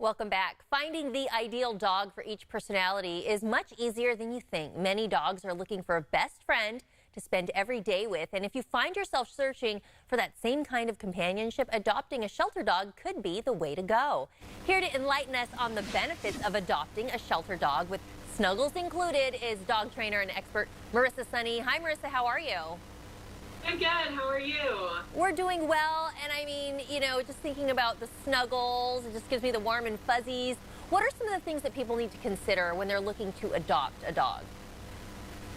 Welcome back. Finding the ideal dog for each personality is much easier than you think. Many dogs are looking for a best friend to spend every day with. And if you find yourself searching for that same kind of companionship, adopting a shelter dog could be the way to go. Here to enlighten us on the benefits of adopting a shelter dog with snuggles included is dog trainer and expert Marissa Sunny. Hi, Marissa. How are you? I'm good. How are you? We're doing well, and I mean, just thinking about the snuggles, it just gives me the warm and fuzzies. What are some of the things that people need to consider when they're looking to adopt a dog?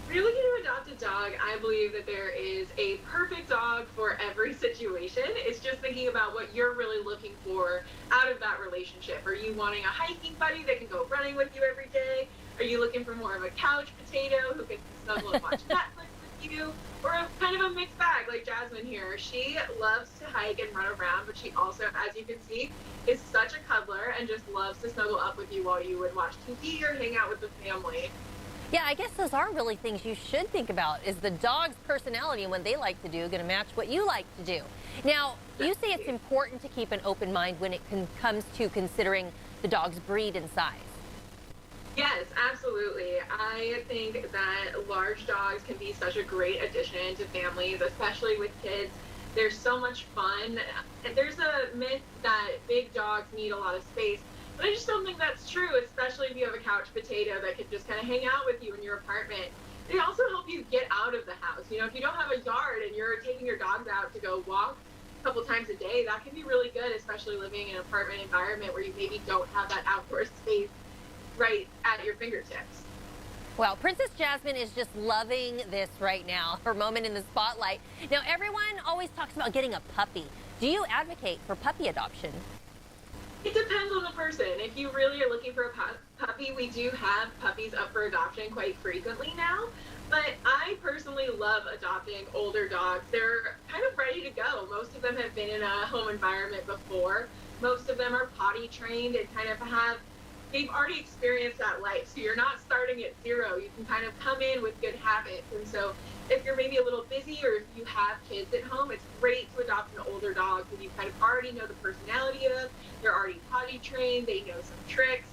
When you're looking to adopt a dog, I believe that there is a perfect dog for every situation. It's just thinking about what you're really looking for out of that relationship. Are you wanting a hiking buddy that can go running with you every day? Are you looking for more of a couch potato who can snuggle and watch Netflix with you? Or a kind of a mixed bag like Jasmine here. She loves to hike and run around, but she also, as you can see, is such a cuddler and just loves to snuggle up with you while you would watch TV or hang out with the family. Yeah, I guess those are really things you should think about. Is the dog's personality and what they like to do going to match what you like to do? Now, you say it's important to keep an open mind when it comes to considering the dog's breed and size. Yes, absolutely. I think that large dogs can be such a great addition to families, especially with kids. They're so much fun. There's a myth that big dogs need a lot of space, but I just don't think that's true, especially if you have a couch potato that can just kind of hang out with you in your apartment. They also help you get out of the house. If you don't have a yard and you're taking your dogs out to go walk a couple times a day, that can be really good, especially living in an apartment environment where you maybe don't have that outdoor space right at your fingertips. Well, Princess Jasmine is just loving this right now, her moment in the spotlight. Now, everyone always talks about getting a puppy. Do you advocate for puppy adoption? It depends on the person. If you really are looking for a puppy, we do have puppies up for adoption quite frequently now. But I personally love adopting older dogs. They're kind of ready to go. Most of them have been in a home environment before. Most of them are potty trained and kind of they've already experienced that life. So you're not starting at zero. You can kind of come in with good habits. And so if you're maybe a little busy or if you have kids at home, it's great to adopt an older dog because you kind of already know the personality of them. They're already potty trained. They know some tricks.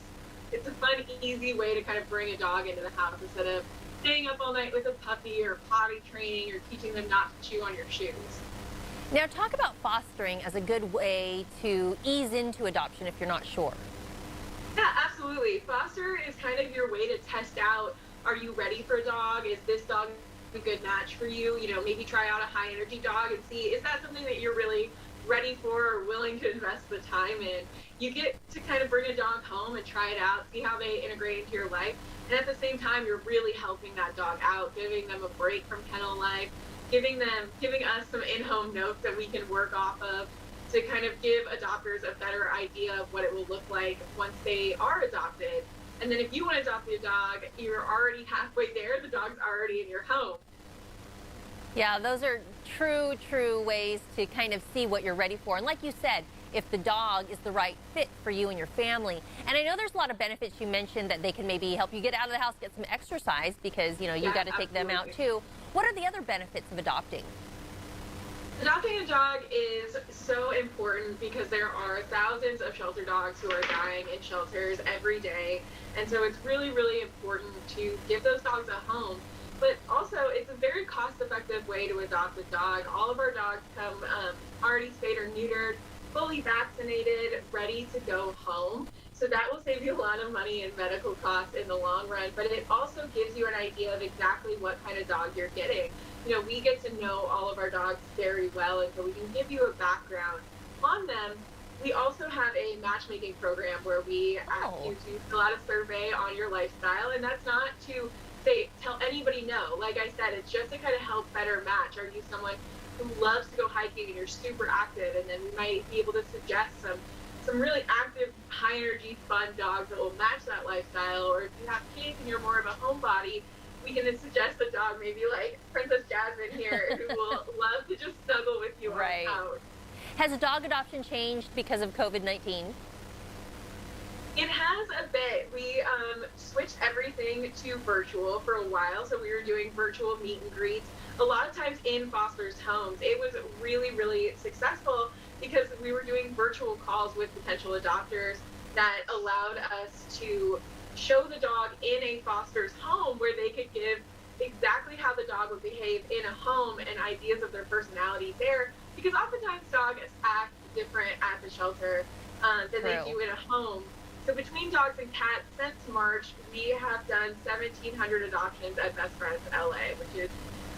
It's a fun, easy way to kind of bring a dog into the house instead of staying up all night with a puppy or potty training or teaching them not to chew on your shoes. Now, talk about fostering as a good way to ease into adoption if you're not sure. Yeah, absolutely. Foster is kind of your way to test out, are you ready for a dog? Is this dog a good match for you? Maybe try out a high energy dog and see, is that something that you're really ready for or willing to invest the time in? You get to kind of bring a dog home and try it out, see how they integrate into your life. And at the same time, you're really helping that dog out, giving them a break from kennel life, giving us some in-home notes that we can work off of, to kind of give adopters a better idea of what it will look like once they are adopted. And then if you want to adopt a dog, you're already halfway there. The dog's already in your home. Yeah, those are true ways to kind of see what you're ready for. And like you said, if the dog is the right fit for you and your family. And I know there's a lot of benefits. You mentioned that they can maybe help you get out of the house, get some exercise because, you got to take them out too. What are the other benefits of adopting? Adopting a dog is so important because there are thousands of shelter dogs who are dying in shelters every day. And so it's really, really important to give those dogs a home. But also, it's a very cost-effective way to adopt a dog. All of our dogs come already spayed or neutered, fully vaccinated, ready to go home. So that will save you a lot of money in medical costs in the long run. But it also gives you an idea of exactly what kind of dog you're getting. We get to know all of our dogs very well, and so we can give you a background on them. We also have a matchmaking program where we ask you to fill out a survey on your lifestyle, and that's not to tell anybody no. Like I said, it's just to kind of help better match. Are you someone who loves to go hiking and you're super active? And then we might be able to suggest some really active, high-energy, fun dogs that will match that lifestyle. Or if you have kids and you're more of a homebody, we can then suggest a dog maybe like Princess Jasmine here who will love to just snuggle with you on the couch. Has dog adoption changed because of COVID-19? It has a bit. We switched everything to virtual for a while, so we were doing virtual meet and greets a lot of times in fosters' homes. It was really, really successful because we were doing virtual calls with potential adopters that allowed us to show the dog in a foster's home where they could give exactly how the dog would behave in a home and ideas of their personality there, because oftentimes dogs act different at the shelter than they do in a home. So between dogs and cats, since March, we have done 1,700 adoptions at Best Friends LA, which is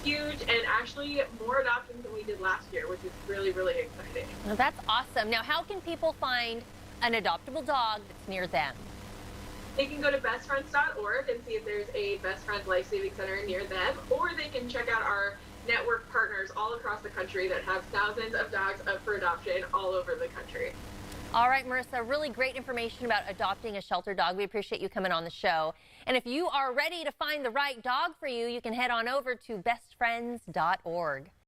huge, and actually more adoptions than we did last year, which is really, really exciting. Well, that's awesome. Now, how can people find an adoptable dog that's near them? They can go to bestfriends.org and see if there's a Best Friends Life Saving Center near them, or they can check out our network partners all across the country that have thousands of dogs up for adoption all over the country. All right, Marissa, really great information about adopting a shelter dog. We appreciate you coming on the show. And if you are ready to find the right dog for you, you can head on over to bestfriends.org.